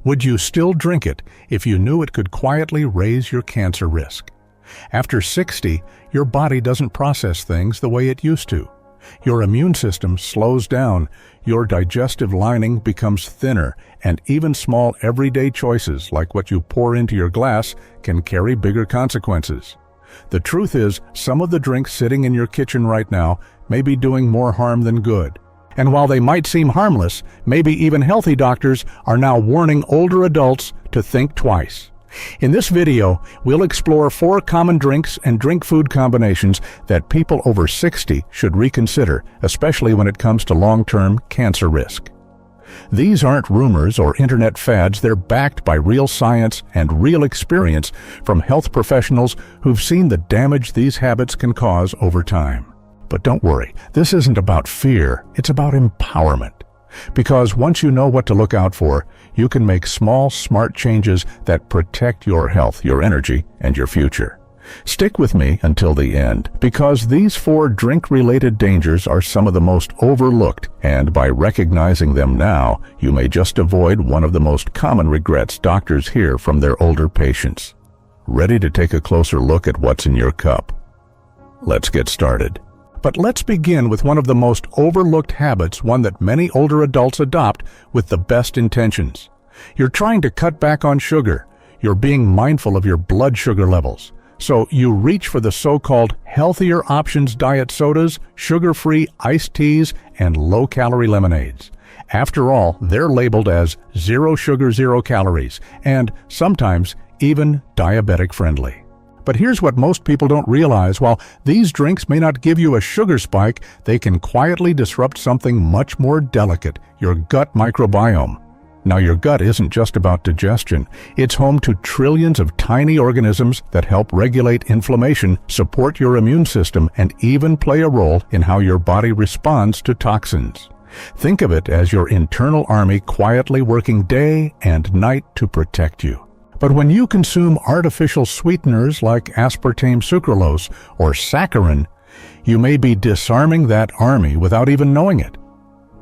Would you still drink it if you knew it could quietly raise your cancer risk? After 60, your body doesn't process things the way it used to. Your immune system slows down, your digestive lining becomes thinner, and even small everyday choices like what you pour into your glass can carry bigger consequences. The truth is, some of the drinks sitting in your kitchen right now may be doing more harm than good. And while they might seem harmless, maybe even healthy doctors are now warning older adults to think twice. In this video, we'll explore 4 common drinks and drink food combinations that people over 60 should reconsider, especially when it comes to long-term cancer risk. These aren't rumors or internet fads, they're backed by real science and real experience from health professionals who've seen the damage these habits can cause over time. But don't worry, this isn't about fear, it's about empowerment. Because once you know what to look out for, you can make small, smart changes that protect your health, your energy, and your future. Stick with me until the end, because these 4 drink-related dangers are some of the most overlooked, and by recognizing them now, you may just avoid one of the most common regrets doctors hear from their older patients. Ready to take a closer look at what's in your cup? Let's get started. But let's begin with one of the most overlooked habits, one that many older adults adopt with the best intentions. You're trying to cut back on sugar. You're being mindful of your blood sugar levels. So you reach for the so-called healthier options diet sodas, sugar-free iced teas, and low-calorie lemonades. After all, they're labeled as 0 sugar, 0 calories, and sometimes even diabetic-friendly. But here's what most people don't realize. While these drinks may not give you a sugar spike, they can quietly disrupt something much more delicate, your gut microbiome. Now, your gut isn't just about digestion. It's home to trillions of tiny organisms that help regulate inflammation, support your immune system, and even play a role in how your body responds to toxins. Think of it as your internal army quietly working day and night to protect you. But when you consume artificial sweeteners like aspartame sucralose or saccharin, you may be disarming that army without even knowing it.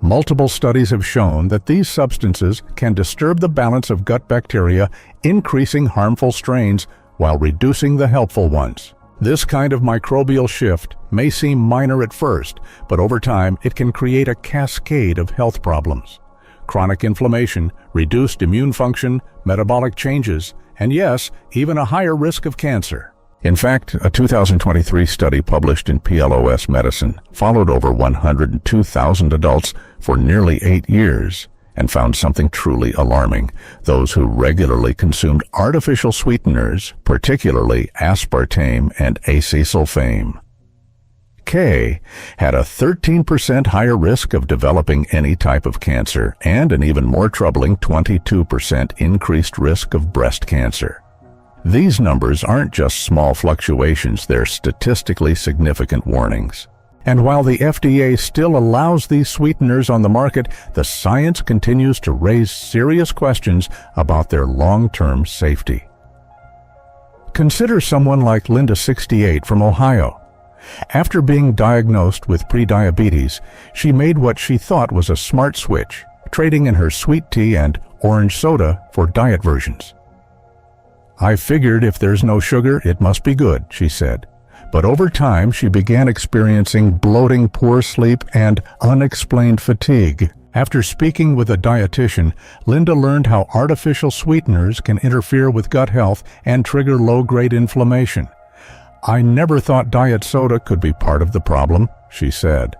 Multiple studies have shown that these substances can disturb the balance of gut bacteria, increasing harmful strains while reducing the helpful ones. This kind of microbial shift may seem minor at first, but over time it can create a cascade of health problems. Chronic inflammation, reduced immune function, metabolic changes, and yes, even a higher risk of cancer. In fact, a 2023 study published in PLOS Medicine followed over 102,000 adults for nearly 8 years and found something truly alarming. Those who regularly consumed artificial sweeteners, particularly aspartame and acesulfame, had a 13% higher risk of developing any type of cancer and an even more troubling 22% increased risk of breast cancer. These numbers aren't just small fluctuations, they're statistically significant warnings. And while the FDA still allows these sweeteners on the market, the science continues to raise serious questions about their long-term safety. Consider someone like Linda, 68, from Ohio. After being diagnosed with prediabetes, she made what she thought was a smart switch, trading in her sweet tea and orange soda for diet versions. "I figured if there's no sugar, it must be good," she said. But over time, she began experiencing bloating, poor sleep, and unexplained fatigue. After speaking with a dietitian, Linda learned how artificial sweeteners can interfere with gut health and trigger low-grade inflammation. "I never thought diet soda could be part of the problem," she said.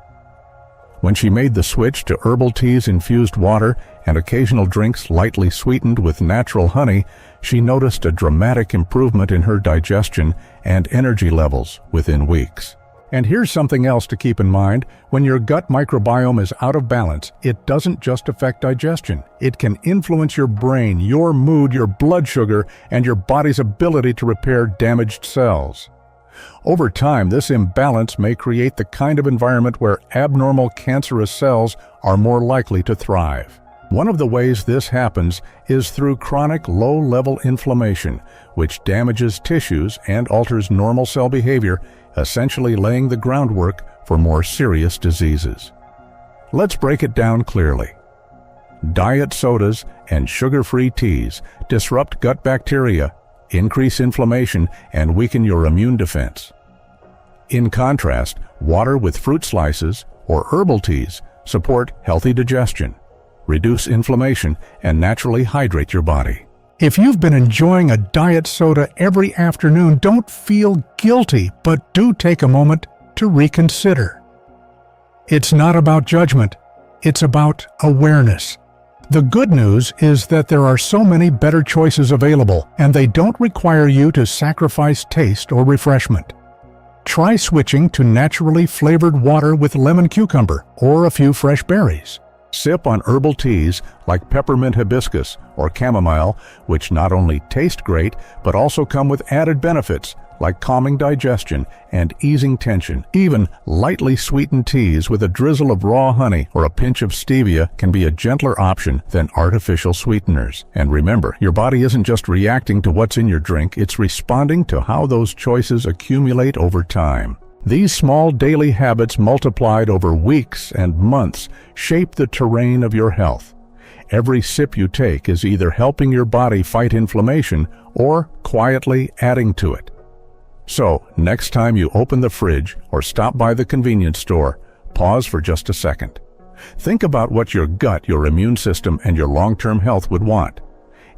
When she made the switch to herbal teas, infused water, and occasional drinks lightly sweetened with natural honey, she noticed a dramatic improvement in her digestion and energy levels within weeks. And here's something else to keep in mind. When your gut microbiome is out of balance, it doesn't just affect digestion. It can influence your brain, your mood, your blood sugar, and your body's ability to repair damaged cells. Over time, this imbalance may create the kind of environment where abnormal cancerous cells are more likely to thrive. One of the ways this happens is through chronic low-level inflammation, which damages tissues and alters normal cell behavior, essentially laying the groundwork for more serious diseases. Let's break it down clearly. Diet sodas and sugar-free teas disrupt gut bacteria, increase inflammation, and weaken your immune defense. In contrast, water with fruit slices or herbal teas support healthy digestion, reduce inflammation, and naturally hydrate your body. If you've been enjoying a diet soda every afternoon, don't feel guilty, but do take a moment to reconsider. It's not about judgment, it's about awareness. The good news is that there are so many better choices available, and they don't require you to sacrifice taste or refreshment. Try switching to naturally flavored water with lemon cucumber or a few fresh berries. Sip on herbal teas like peppermint hibiscus or chamomile, which not only taste great but also come with added benefits like calming digestion and easing tension. Even lightly sweetened teas with a drizzle of raw honey or a pinch of stevia can be a gentler option than artificial sweeteners. And remember, your body isn't just reacting to what's in your drink, it's responding to how those choices accumulate over time. These small daily habits multiplied over weeks and months shape the terrain of your health. Every sip you take is either helping your body fight inflammation or quietly adding to it. So, next time you open the fridge or stop by the convenience store, pause for just a second. Think about what your gut, your immune system, and your long-term health would want.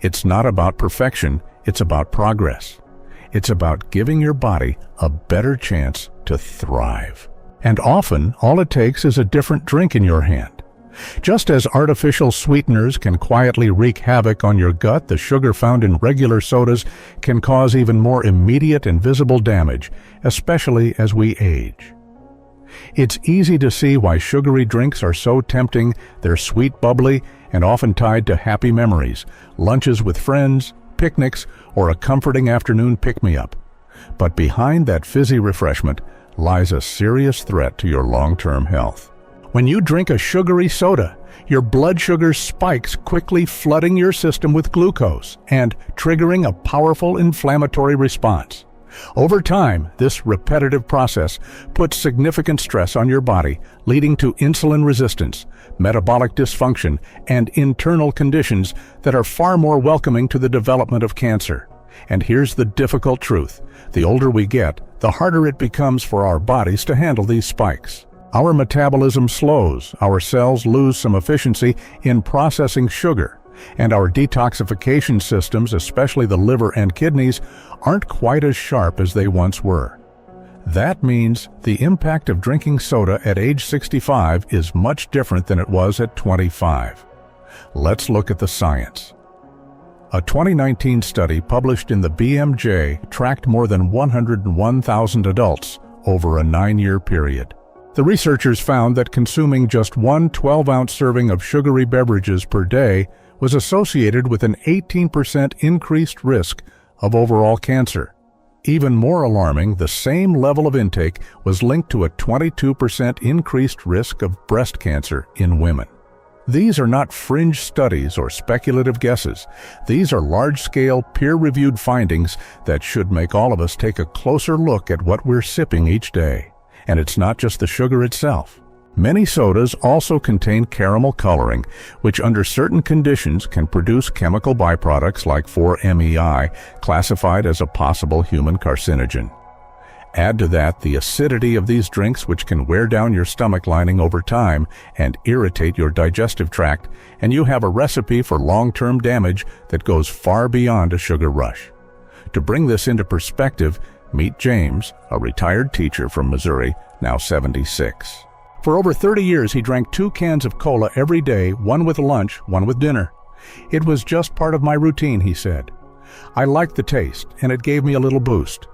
It's not about perfection, it's about progress. It's about giving your body a better chance to thrive. And often, all it takes is a different drink in your hand. Just as artificial sweeteners can quietly wreak havoc on your gut, the sugar found in regular sodas can cause even more immediate and visible damage, especially as we age. It's easy to see why sugary drinks are so tempting. They're sweet, bubbly, and often tied to happy memories, lunches with friends, picnics, or a comforting afternoon pick-me-up. But behind that fizzy refreshment lies a serious threat to your long-term health. When you drink a sugary soda, your blood sugar spikes, quickly flooding your system with glucose and triggering a powerful inflammatory response. Over time, this repetitive process puts significant stress on your body, leading to insulin resistance, metabolic dysfunction, and internal conditions that are far more welcoming to the development of cancer. And here's the difficult truth. The older we get, the harder it becomes for our bodies to handle these spikes. Our metabolism slows, our cells lose some efficiency in processing sugar, and our detoxification systems, especially the liver and kidneys, aren't quite as sharp as they once were. That means the impact of drinking soda at age 65 is much different than it was at 25. Let's look at the science. A 2019 study published in the BMJ tracked more than 101,000 adults over a 9-year period. The researchers found that consuming just one 12-ounce serving of sugary beverages per day was associated with an 18% increased risk of overall cancer. Even more alarming, the same level of intake was linked to a 22% increased risk of breast cancer in women. These are not fringe studies or speculative guesses. These are large-scale, peer-reviewed findings that should make all of us take a closer look at what we're sipping each day. And it's not just the sugar itself. Many sodas also contain caramel coloring, which under certain conditions can produce chemical byproducts like 4-MeI, classified as a possible human carcinogen. Add to that the acidity of these drinks, which can wear down your stomach lining over time and irritate your digestive tract, and you have a recipe for long-term damage that goes far beyond a sugar rush. To bring this into perspective, meet James, a retired teacher from Missouri, now 76. For over 30 years, he drank 2 cans of cola every day, one with lunch, one with dinner. It was just part of my routine, he said. I liked the taste, and it gave me a little boost.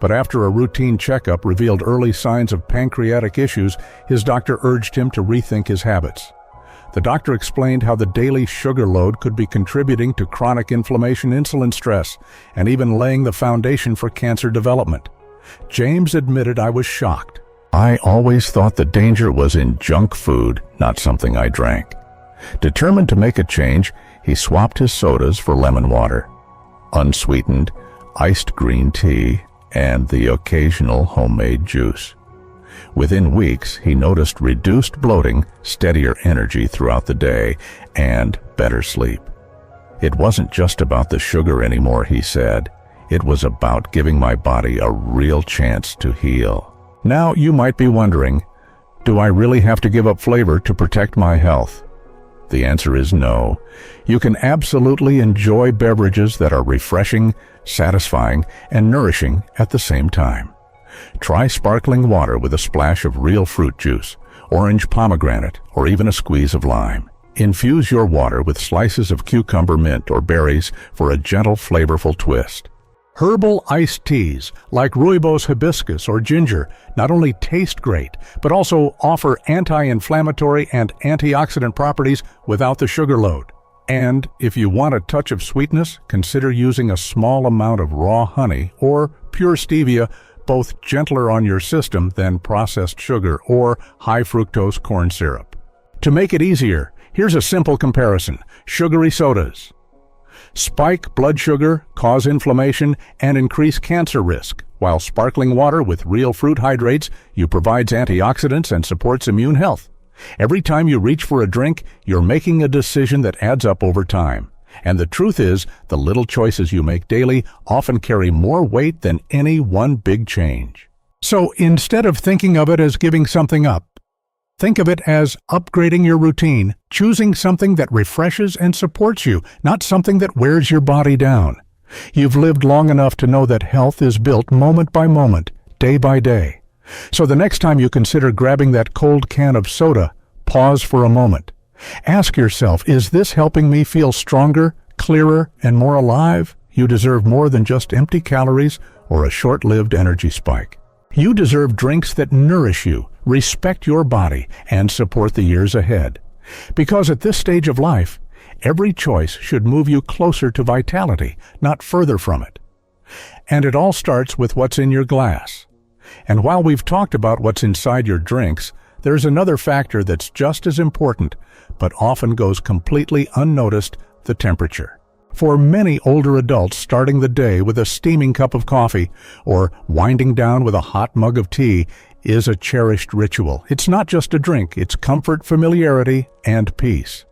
But after a routine checkup revealed early signs of pancreatic issues, his doctor urged him to rethink his habits. The doctor explained how the daily sugar load could be contributing to chronic inflammation, insulin stress, and even laying the foundation for cancer development. James admitted, I was shocked. I always thought the danger was in junk food, not something I drank. Determined to make a change, he swapped his sodas for lemon water, unsweetened, iced green tea, and the occasional homemade juice. Within weeks, he noticed reduced bloating, steadier energy throughout the day, and better sleep. It wasn't just about the sugar anymore, he said. It was about giving my body a real chance to heal. Now you might be wondering, do I really have to give up flavor to protect my health? The answer is no. You can absolutely enjoy beverages that are refreshing, satisfying, and nourishing at the same time. Try sparkling water with a splash of real fruit juice, orange pomegranate, or even a squeeze of lime. Infuse your water with slices of cucumber, mint, or berries for a gentle, flavorful twist. Herbal iced teas like rooibos hibiscus or ginger not only taste great, but also offer anti-inflammatory and antioxidant properties without the sugar load. And if you want a touch of sweetness, consider using a small amount of raw honey or pure stevia, both gentler on your system than processed sugar or high fructose corn syrup. To make it easier, here's a simple comparison: sugary sodas spike blood sugar, cause inflammation, and increase cancer risk, while sparkling water with real fruit hydrates you provides antioxidants and supports immune health. Every time you reach for a drink, you're making a decision that adds up over time. And the truth is, the little choices you make daily often carry more weight than any one big change. So instead of thinking of it as giving something up, think of it as upgrading your routine, choosing something that refreshes and supports you, not something that wears your body down. You've lived long enough to know that health is built moment by moment, day by day. So the next time you consider grabbing that cold can of soda, pause for a moment. Ask yourself, is this helping me feel stronger, clearer, and more alive? You deserve more than just empty calories or a short-lived energy spike. You deserve drinks that nourish you, respect your body, and support the years ahead. Because at this stage of life, every choice should move you closer to vitality, not further from it. And it all starts with what's in your glass. And while we've talked about what's inside your drinks, there's another factor that's just as important, but often goes completely unnoticed: the temperature. For many older adults, starting the day with a steaming cup of coffee or winding down with a hot mug of tea is a cherished ritual. It's not just a drink, it's comfort, familiarity, and peace.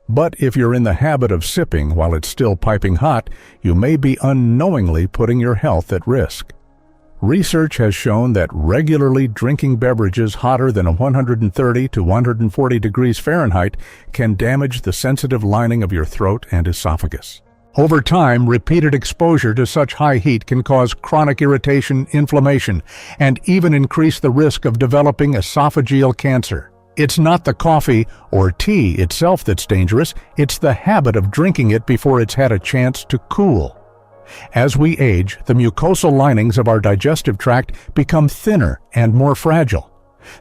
But if you're in the habit of sipping while it's still piping hot, you may be unknowingly putting your health at risk. Research has shown that regularly drinking beverages hotter than 130 to 140 degrees Fahrenheit can damage the sensitive lining of your throat and esophagus. Over time, repeated exposure to such high heat can cause chronic irritation, inflammation, and even increase the risk of developing esophageal cancer. It's not the coffee or tea itself that's dangerous, it's the habit of drinking it before it's had a chance to cool. As we age, the mucosal linings of our digestive tract become thinner and more fragile.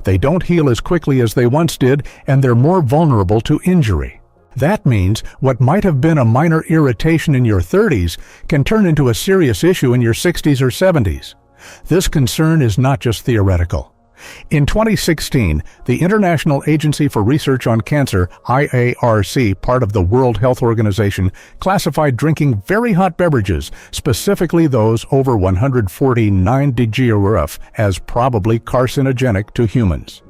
They don't heal as quickly as they once did, and they're more vulnerable to injury. That means what might have been a minor irritation in your 30s can turn into a serious issue in your 60s or 70s. This concern is not just theoretical. In 2016, the International Agency for Research on Cancer, IARC, part of the World Health Organization, classified drinking very hot beverages, specifically those over 149 degrees Celsius, as probably carcinogenic to humans.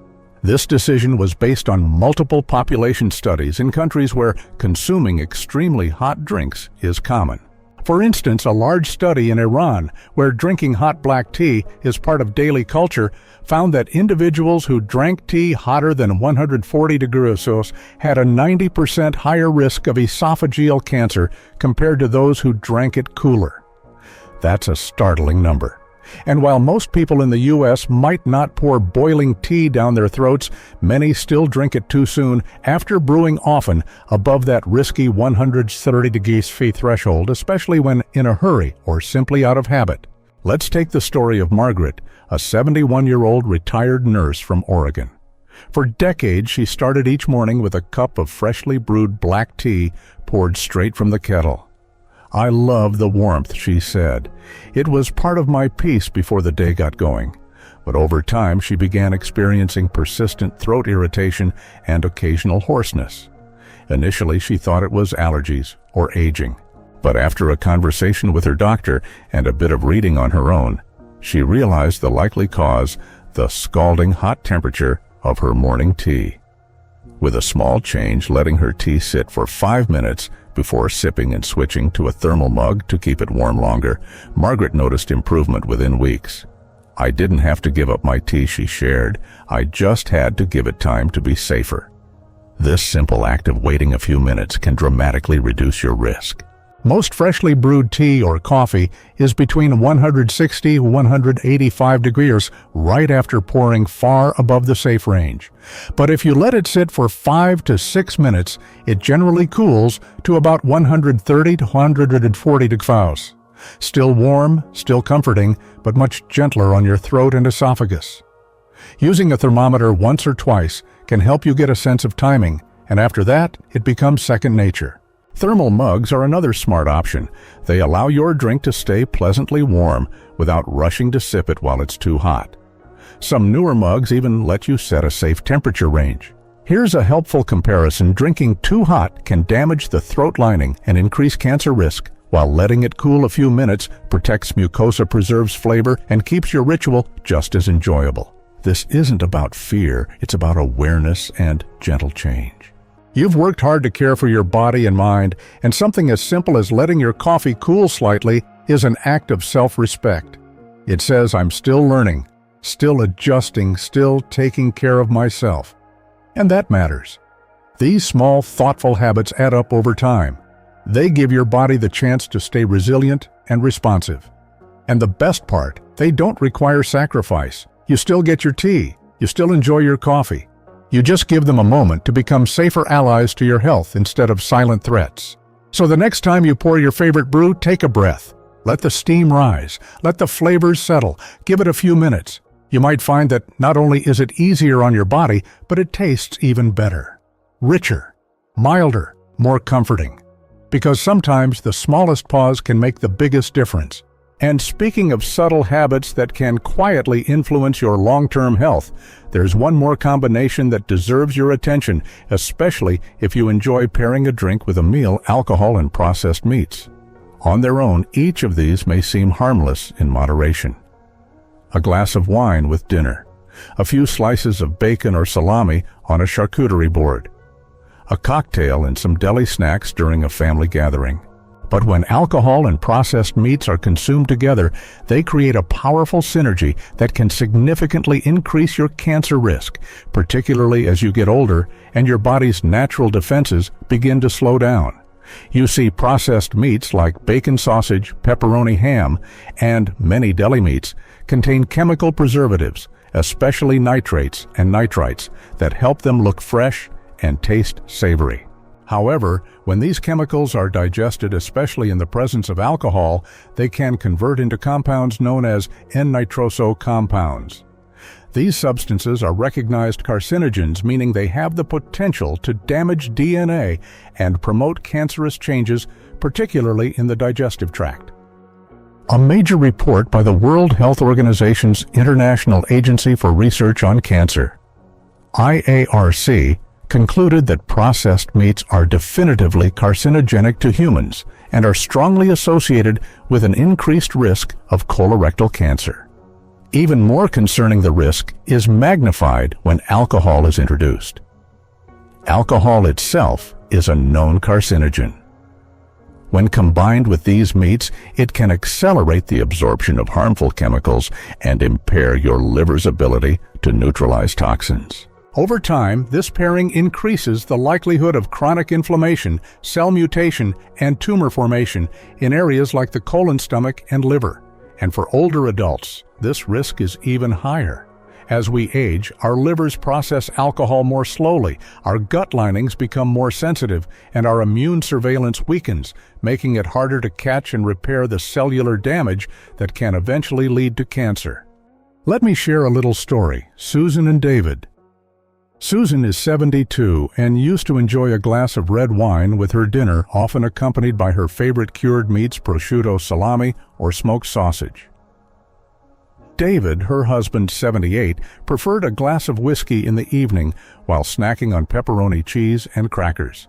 This decision was based on multiple population studies in countries where consuming extremely hot drinks is common. For instance, a large study in Iran, where drinking hot black tea is part of daily culture, found that individuals who drank tea hotter than 140 degrees Celsius had a 90% higher risk of esophageal cancer compared to those who drank it cooler. That's a startling number. And while most people in the U.S. might not pour boiling tea down their throats, many still drink it too soon after brewing often above that risky 130 degrees Celsius threshold, especially when in a hurry or simply out of habit. Let's take the story of Margaret, a 71-year-old retired nurse from Oregon. For decades, she started each morning with a cup of freshly brewed black tea poured straight from the kettle. "I love the warmth," she said. "It was part of my peace before the day got going." But over time, she began experiencing persistent throat irritation and occasional hoarseness. Initially, she thought it was allergies or aging. But after a conversation with her doctor and a bit of reading on her own, she realized the likely cause: the scalding hot temperature of her morning tea. With a small change, letting her tea sit for 5 minutes before sipping and switching to a thermal mug to keep it warm longer, Margaret noticed improvement within weeks. "I didn't have to give up my tea," she shared. "I just had to give it time to be safer." This simple act of waiting a few minutes can dramatically reduce your risk. Most freshly brewed tea or coffee is between 160 and 185 degrees right after pouring, far above the safe range. But if you let it sit for 5 to 6 minutes, it generally cools to about 130 to 140 degrees. Still warm, still comforting, but much gentler on your throat and esophagus. Using a thermometer once or twice can help you get a sense of timing, and after that, it becomes second nature. Thermal mugs are another smart option. They allow your drink to stay pleasantly warm without rushing to sip it while it's too hot. Some newer mugs even let you set a safe temperature range. Here's a helpful comparison. Drinking too hot can damage the throat lining and increase cancer risk, while letting it cool a few minutes protects mucosa, preserves flavor, and keeps your ritual just as enjoyable. This isn't about fear, it's about awareness and gentle change. You've worked hard to care for your body and mind, and something as simple as letting your coffee cool slightly is an act of self-respect. It says, "I'm still learning, still adjusting, still taking care of myself." And that matters. These small, thoughtful habits add up over time. They give your body the chance to stay resilient and responsive. And the best part, they don't require sacrifice. You still get your tea, you still enjoy your coffee. You just give them a moment to become safer allies to your health instead of silent threats. So the next time you pour your favorite brew, take a breath. Let the steam rise. Let the flavors settle. Give it a few minutes. You might find that not only is it easier on your body, but it tastes even better. Richer, milder, more comforting. Because sometimes the smallest pause can make the biggest difference. And speaking of subtle habits that can quietly influence your long-term health, there's one more combination that deserves your attention, especially if you enjoy pairing a drink with a meal, alcohol, and processed meats. On their own, each of these may seem harmless in moderation. A glass of wine with dinner, a few slices of bacon or salami on a charcuterie board, a cocktail and some deli snacks during a family gathering. But when alcohol and processed meats are consumed together, they create a powerful synergy that can significantly increase your cancer risk, particularly as you get older and your body's natural defenses begin to slow down. You see, processed meats like bacon, sausage, pepperoni, ham, and many deli meats contain chemical preservatives, especially nitrates and nitrites, that help them look fresh and taste savory. However, when these chemicals are digested, especially in the presence of alcohol, they can convert into compounds known as N-nitroso compounds. These substances are recognized carcinogens, meaning they have the potential to damage DNA and promote cancerous changes, particularly in the digestive tract. A major report by the World Health Organization's International Agency for Research on Cancer, IARC, concluded that processed meats are definitively carcinogenic to humans and are strongly associated with an increased risk of colorectal cancer. Even more concerning, the risk is magnified when alcohol is introduced. Alcohol itself is a known carcinogen. When combined with these meats, it can accelerate the absorption of harmful chemicals and impair your liver's ability to neutralize toxins. Over time, this pairing increases the likelihood of chronic inflammation, cell mutation, and tumor formation in areas like the colon, stomach, and liver. And for older adults, this risk is even higher. As we age, our livers process alcohol more slowly, our gut linings become more sensitive, and our immune surveillance weakens, making it harder to catch and repair the cellular damage that can eventually lead to cancer. Let me share a little story. Susan and David. Susan is 72 and used to enjoy a glass of red wine with her dinner, often accompanied by her favorite cured meats, prosciutto, salami, or smoked sausage. David, her husband, 78, preferred a glass of whiskey in the evening while snacking on pepperoni cheese and crackers.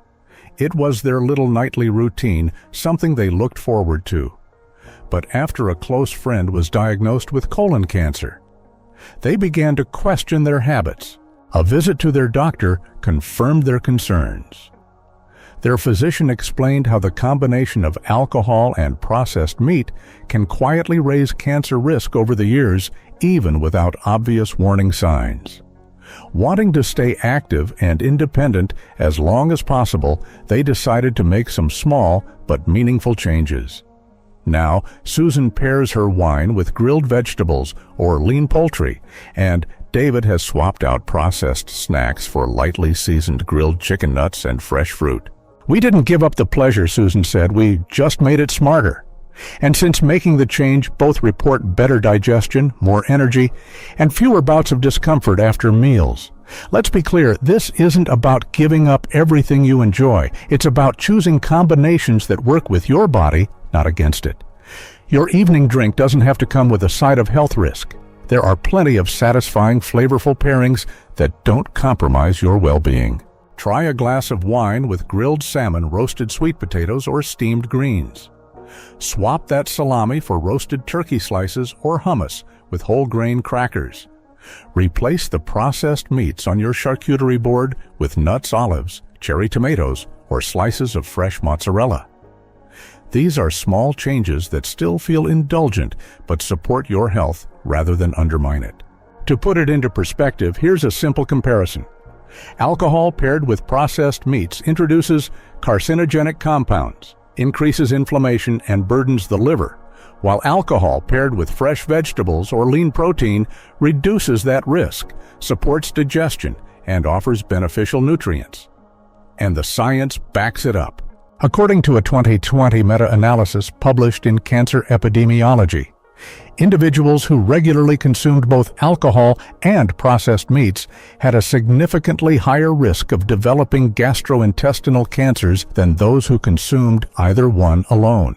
It was their little nightly routine, something they looked forward to. But after a close friend was diagnosed with colon cancer, They began to question their habits. A visit to their doctor confirmed their concerns. Their physician explained how the combination of alcohol and processed meat can quietly raise cancer risk over the years, even without obvious warning signs. Wanting to stay active and independent as long as possible, they decided to make some small but meaningful changes. Now, Susan pairs her wine with grilled vegetables or lean poultry, and David has swapped out processed snacks for lightly seasoned grilled chicken nuts and fresh fruit. "We didn't give up the pleasure," Susan said. "We just made it smarter." And since making the change, both report better digestion, more energy, and fewer bouts of discomfort after meals. Let's be clear, this isn't about giving up everything you enjoy. It's about choosing combinations that work with your body, not against it. Your evening drink doesn't have to come with a side of health risk. There are plenty of satisfying, flavorful pairings that don't compromise your well-being. Try a glass of wine with grilled salmon, roasted sweet potatoes, or steamed greens. Swap that salami for roasted turkey slices or hummus with whole grain crackers. Replace the processed meats on your charcuterie board with nuts, olives, cherry tomatoes, or slices of fresh mozzarella. These are small changes that still feel indulgent but support your health rather than undermine it. To put it into perspective, here's a simple comparison. Alcohol paired with processed meats introduces carcinogenic compounds, increases inflammation, and burdens the liver, while alcohol paired with fresh vegetables or lean protein reduces that risk, supports digestion, and offers beneficial nutrients. And the science backs it up. According to a 2020 meta-analysis published in Cancer Epidemiology, individuals who regularly consumed both alcohol and processed meats had a significantly higher risk of developing gastrointestinal cancers than those who consumed either one alone.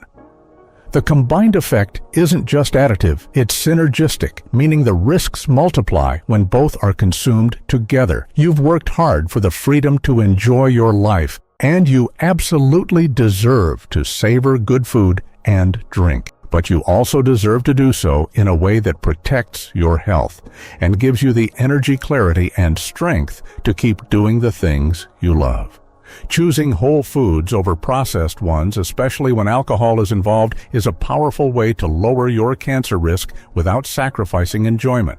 The combined effect isn't just additive, it's synergistic, meaning the risks multiply when both are consumed together. You've worked hard for the freedom to enjoy your life, and you absolutely deserve to savor good food and drink. But you also deserve to do so in a way that protects your health and gives you the energy, clarity, and strength to keep doing the things you love. Choosing whole foods over processed ones, especially when alcohol is involved, is a powerful way to lower your cancer risk without sacrificing enjoyment.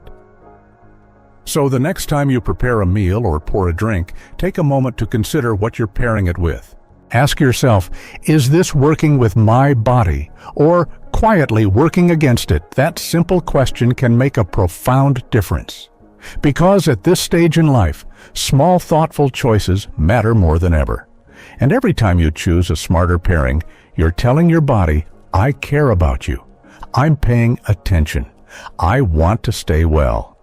So the next time you prepare a meal or pour a drink, take a moment to consider what you're pairing it with. Ask yourself, is this working with my body or quietly working against it? That simple question can make a profound difference. Because at this stage in life, small, thoughtful choices matter more than ever. And every time you choose a smarter pairing, you're telling your body, I care about you. I'm paying attention. I want to stay well.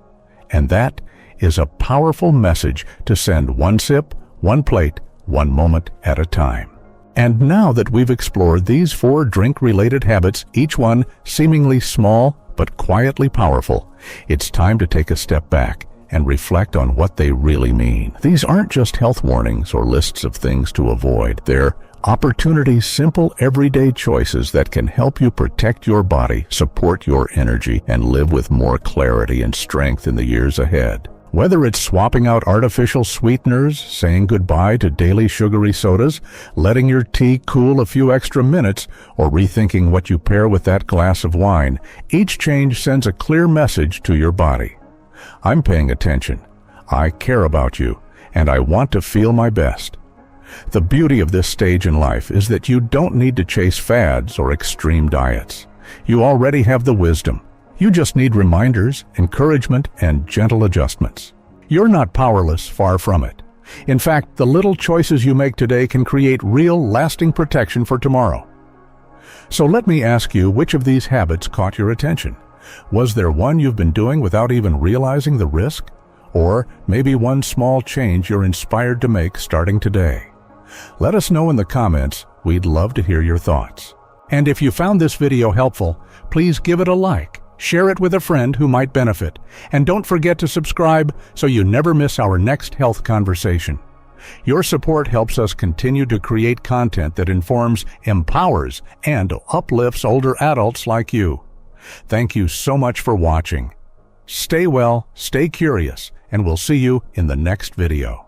And that is a powerful message to send one sip, one plate, one moment at a time. And now that we've explored these 4 drink-related habits, each one seemingly small but quietly powerful, it's time to take a step back and reflect on what they really mean. These aren't just health warnings or lists of things to avoid. They're opportunities, simple everyday choices that can help you protect your body, support your energy, and live with more clarity and strength in the years ahead. Whether it's swapping out artificial sweeteners, saying goodbye to daily sugary sodas, letting your tea cool a few extra minutes, or rethinking what you pair with that glass of wine, each change sends a clear message to your body. I'm paying attention. I care about you, and I want to feel my best. The beauty of this stage in life is that you don't need to chase fads or extreme diets. You already have the wisdom. You just need reminders, encouragement, and gentle adjustments. You're not powerless, far from it. In fact, the little choices you make today can create real, lasting protection for tomorrow. So let me ask you, which of these habits caught your attention? Was there one you've been doing without even realizing the risk? Or maybe one small change you're inspired to make starting today? Let us know in the comments. We'd love to hear your thoughts. And if you found this video helpful, please give it a like. Share it with a friend who might benefit. And don't forget to subscribe so you never miss our next health conversation. Your support helps us continue to create content that informs, empowers, and uplifts older adults like you. Thank you so much for watching. Stay well, stay curious, and we'll see you in the next video.